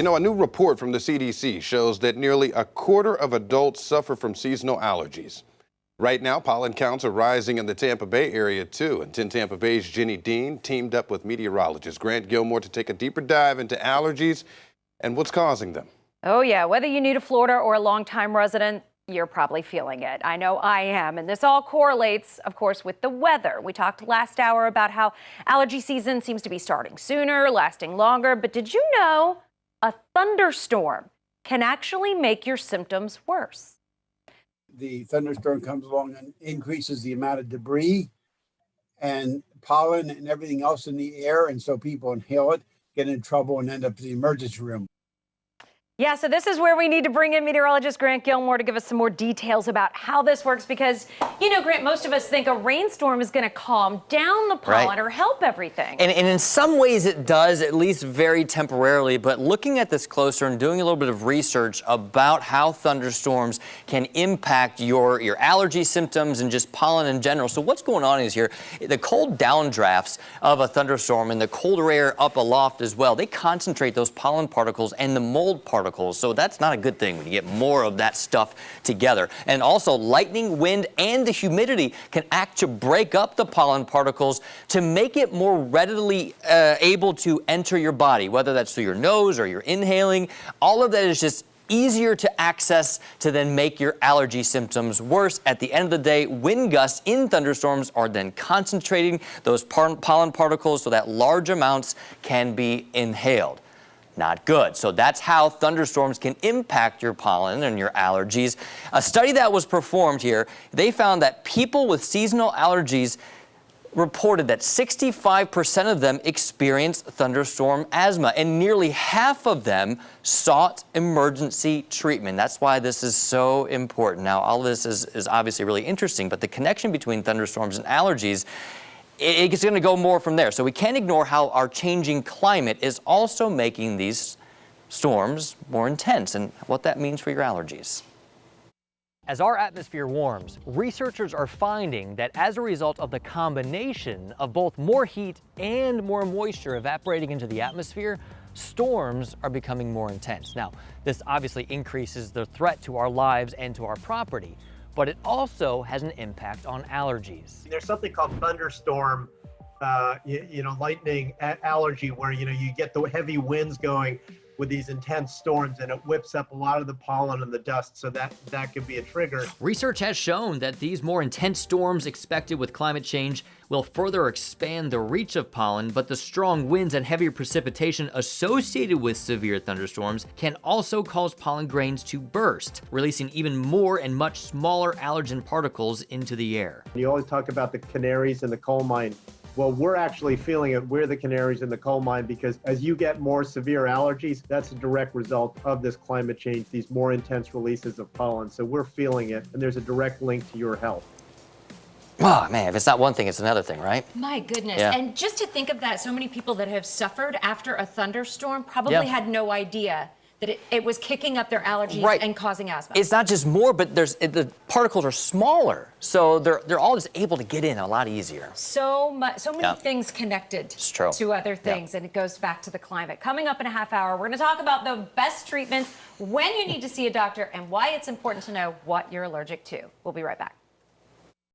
You know, a new report from the CDC shows that nearly a quarter of adults suffer from seasonal allergies. Right now, pollen counts are rising in the Tampa Bay area, too. And 10 Tampa Bay's Jenny Dean teamed up with meteorologist Grant Gilmore to take a deeper dive into allergies and what's causing them. Oh, yeah. Whether you're new to Florida or a longtime resident, you're probably feeling it. I know I am. And this all correlates, of course, with the weather. We talked last hour about how allergy season seems to be starting sooner, lasting longer. But did you know a thunderstorm can actually make your symptoms worse? The thunderstorm comes along and increases the amount of debris and pollen and everything else in the air. And so people inhale it, get in trouble, and end up in the emergency room. Yeah, so this is where we need to bring in meteorologist Grant Gilmore to give us some more details about how this works because, you know, Grant, most of us think a rainstorm is going to calm down the pollen or help everything. And in some ways it does, at least very temporarily, but looking at this closer and doing a little bit of research about how thunderstorms can impact your allergy symptoms and just pollen in general. So what's going on is here, the cold downdrafts of a thunderstorm and the colder air up aloft as well, they concentrate those pollen particles and the mold particles. So that's not a good thing when you get more of that stuff together. And also lightning, wind, and the humidity can act to break up the pollen particles to make it more readily able to enter your body, whether that's through your nose or you're inhaling. All of that is just easier to access to then make your allergy symptoms worse. At the end of the day, wind gusts in thunderstorms are then concentrating those pollen particles so that large amounts can be inhaled. Not good. So that's how thunderstorms can impact your pollen and your allergies. A study that was performed here, they found that people with seasonal allergies reported that 65% of them experienced thunderstorm asthma, and nearly half of them sought emergency treatment. That's why this is so important. Now, all of this is obviously really interesting, but the connection between thunderstorms and allergies, it's going to go more from there. So we can't ignore how our changing climate is also making these storms more intense and what that means for your allergies. As our atmosphere warms, researchers are finding that as a result of the combination of both more heat and more moisture evaporating into the atmosphere, storms are becoming more intense. Now, this obviously increases the threat to our lives and to our property, but it also has an impact on allergies. There's something called thunderstorm, lightning allergy, where, you get the heavy winds going with these intense storms and it whips up a lot of the pollen and the dust, so that could be a trigger. Research has shown that these more intense storms expected with climate change will further expand the reach of pollen, but the strong winds and heavier precipitation associated with severe thunderstorms can also cause pollen grains to burst, releasing even more and much smaller allergen particles into the air. You always talk about the canaries in the coal mine. Well, we're actually feeling it. We're the canaries in the coal mine because as you get more severe allergies, that's a direct result of this climate change, these more intense releases of pollen. So we're feeling it, and there's a direct link to your health. Oh, man, if it's not one thing, it's another thing, right? My goodness. Yeah. And just to think of that, so many people that have suffered after a thunderstorm probably had no idea that it was kicking up their allergies and causing asthma. It's not just more, but the particles are smaller, so they're all just able to get in a lot easier. So many things connected to other things, and it goes back to the climate. Coming up in a half hour, we're going to talk about the best treatments, when you need to see a doctor, and why it's important to know what you're allergic to. We'll be right back.